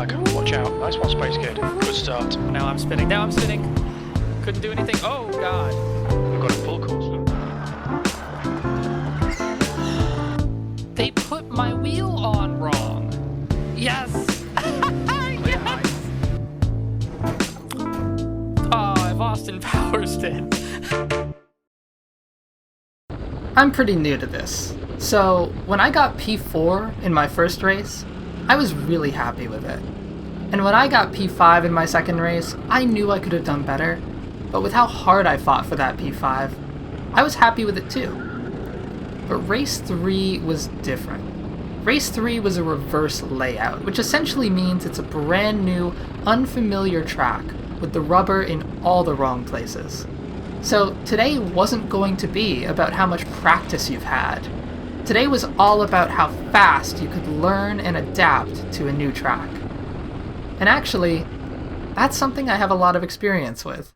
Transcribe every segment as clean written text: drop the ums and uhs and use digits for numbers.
flag. Watch out. Nice one, Space Kid. Good start. Now I'm spinning. Now I'm spinning. Couldn't do anything. Oh, God. We've got a full course. They put my wheel on wrong. Yes. Yes. Oh, I've Austin Powers did. I'm pretty new to this, so when I got P4 in my first race, I was really happy with it. And when I got P5 in my second race, I knew I could have done better, but with how hard I fought for that P5, I was happy with it too. But race 3 was different. Race 3 was a reverse layout, which essentially means it's a brand new, unfamiliar track with the rubber in all the wrong places. So today wasn't going to be about how much practice you've had. Today was all about how fast you could learn and adapt to a new track. And actually, that's something I have a lot of experience with.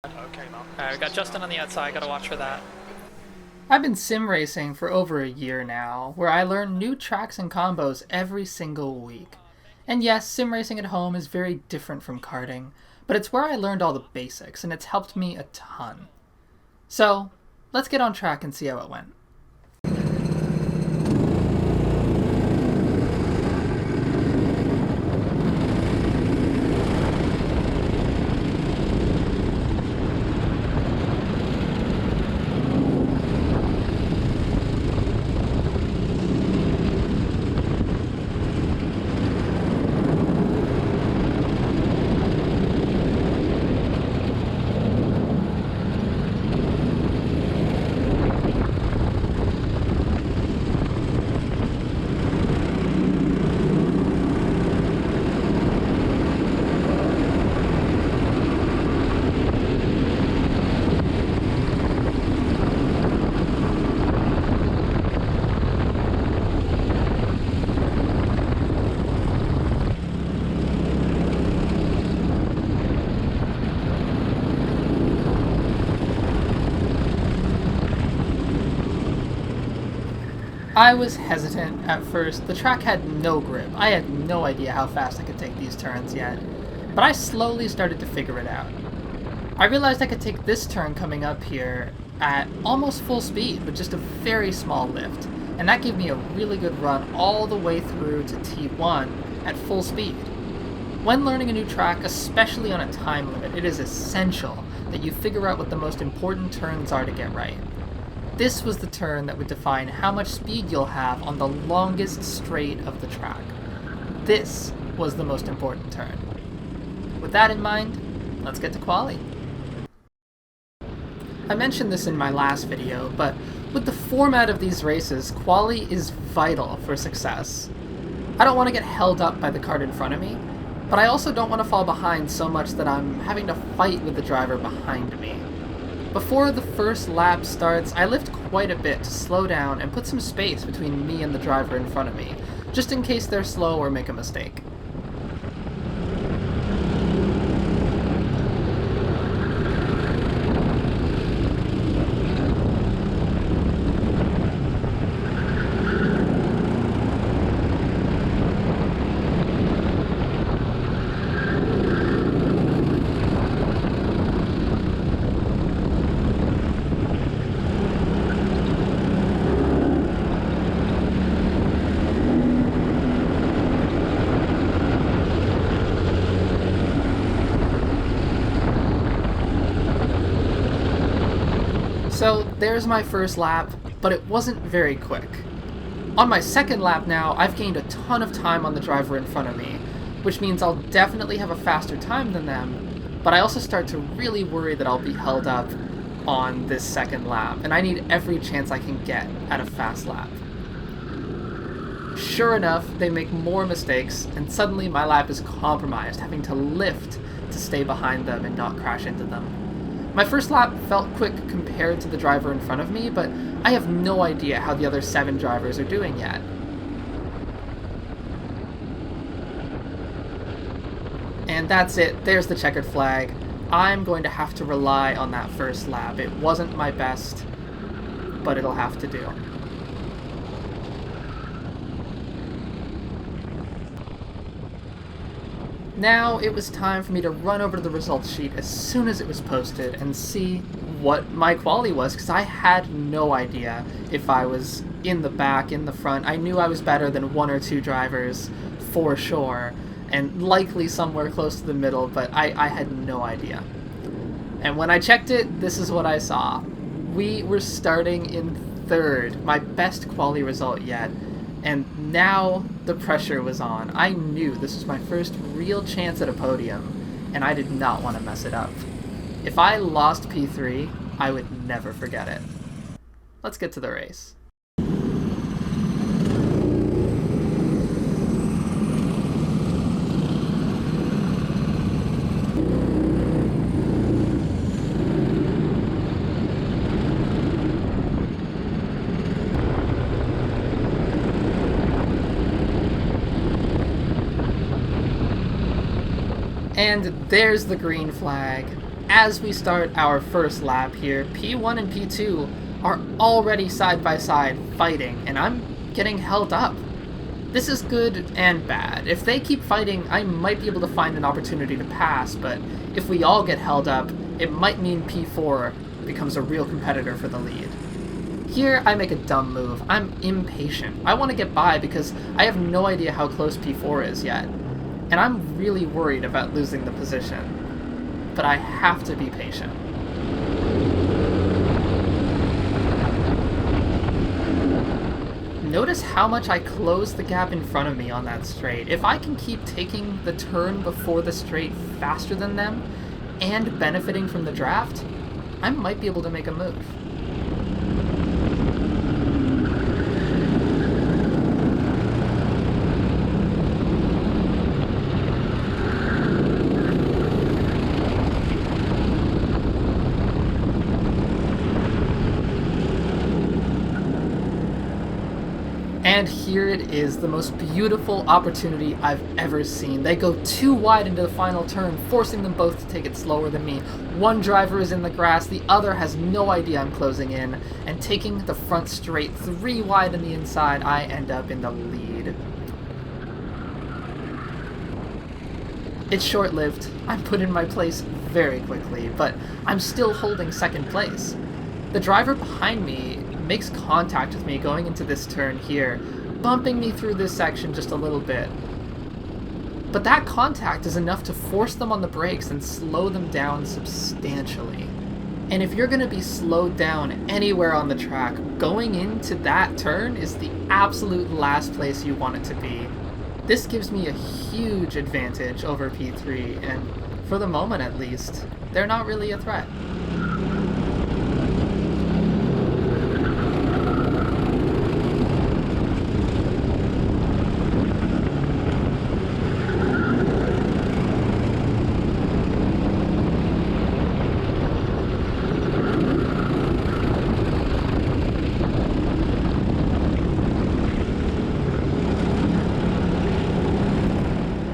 Okay, Mark. Alright, we got Justin on the outside. Gotta watch for that. I've been sim racing for over a year now, where I learn new tracks and combos every single week. And yes, sim racing at home is very different from karting, but it's where I learned all the basics, and it's helped me a ton. So, let's get on track and see how it went. I was hesitant at first. The track had no grip. I had no idea how fast I could take these turns yet, but I slowly started to figure it out. I realized I could take this turn coming up here at almost full speed with just a very small lift, and that gave me a really good run all the way through to T1 at full speed. When learning a new track, especially on a time limit, it is essential that you figure out what the most important turns are to get right. This was the turn that would define how much speed you'll have on the longest straight of the track. This was the most important turn. With that in mind, let's get to quali. I mentioned this in my last video, but with the format of these races, quali is vital for success. I don't want to get held up by the kart in front of me, but I also don't want to fall behind so much that I'm having to fight with the driver behind me. Before the first lap starts, I lift quite a bit to slow down and put some space between me and the driver in front of me, just in case they're slow or make a mistake. So there's my first lap, but it wasn't very quick. On my second lap now, I've gained a ton of time on the driver in front of me, which means I'll definitely have a faster time than them, but I also start to really worry that I'll be held up on this second lap, and I need every chance I can get at a fast lap. Sure enough, they make more mistakes, and suddenly my lap is compromised, having to lift to stay behind them and not crash into them. My first lap felt quick compared to the driver in front of me, but I have no idea how the other 7 drivers are doing yet. And that's it, there's the checkered flag. I'm going to have to rely on that first lap. It wasn't my best, but it'll have to do. Now it was time for me to run over to the results sheet as soon as it was posted and see what my quality was, because I had no idea if I was in the back, in the front. I knew I was better than one or two drivers for sure, and likely somewhere close to the middle, but I had no idea. And when I checked it, this is what I saw. We were starting in third, my best quality result yet, and now the pressure was on. I knew this was my first real chance at a podium, and I did not want to mess it up. If I lost P3, I would never forget it. Let's get to the race. And there's the green flag. As we start our first lap here, P1 and P2 are already side by side fighting, and I'm getting held up. This is good and bad. If they keep fighting, I might be able to find an opportunity to pass, but if we all get held up, it might mean P4 becomes a real competitor for the lead. Here, I make a dumb move. I'm impatient. I want to get by because I have no idea how close P4 is yet. And I'm really worried about losing the position. But I have to be patient. Notice how much I closed the gap in front of me on that straight. If I can keep taking the turn before the straight faster than them, and benefiting from the draft, I might be able to make a move. And here it is, the most beautiful opportunity I've ever seen. They go too wide into the final turn, forcing them both to take it slower than me. One driver is in the grass, the other has no idea I'm closing in, and taking the front straight 3 wide on the inside, I end up in the lead. It's short-lived. I'm put in my place very quickly, but I'm still holding second place. The driver behind me makes contact with me going into this turn here, bumping me through this section just a little bit. But that contact is enough to force them on the brakes and slow them down substantially. And if you're going to be slowed down anywhere on the track, going into that turn is the absolute last place you want it to be. This gives me a huge advantage over P3, and for the moment at least, they're not really a threat.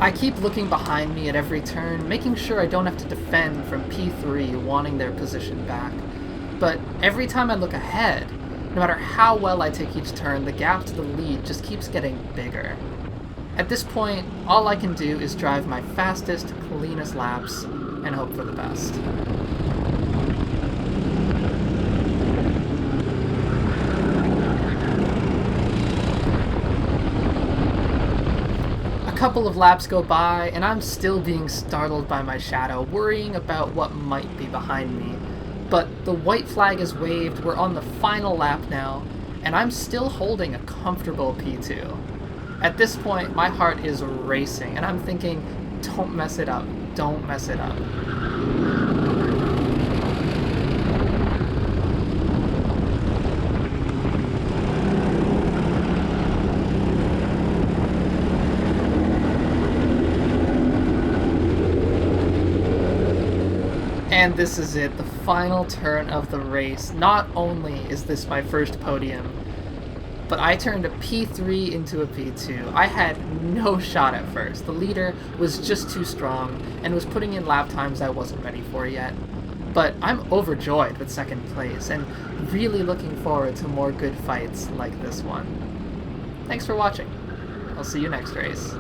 I keep looking behind me at every turn, making sure I don't have to defend from P3 wanting their position back. But every time I look ahead, no matter how well I take each turn, the gap to the lead just keeps getting bigger. At this point, all I can do is drive my fastest, cleanest laps and hope for the best. A couple of laps go by, and I'm still being startled by my shadow, worrying about what might be behind me. But the white flag is waved, we're on the final lap now, and I'm still holding a comfortable P2. At this point, my heart is racing, and I'm thinking, don't mess it up, don't mess it up. And this is it, the final turn of the race. Not only is this my first podium, but I turned a P3 into a P2. I had no shot at first. The leader was just too strong and was putting in lap times I wasn't ready for yet. But I'm overjoyed with second place and really looking forward to more good fights like this one. Thanks for watching. I'll see you next race.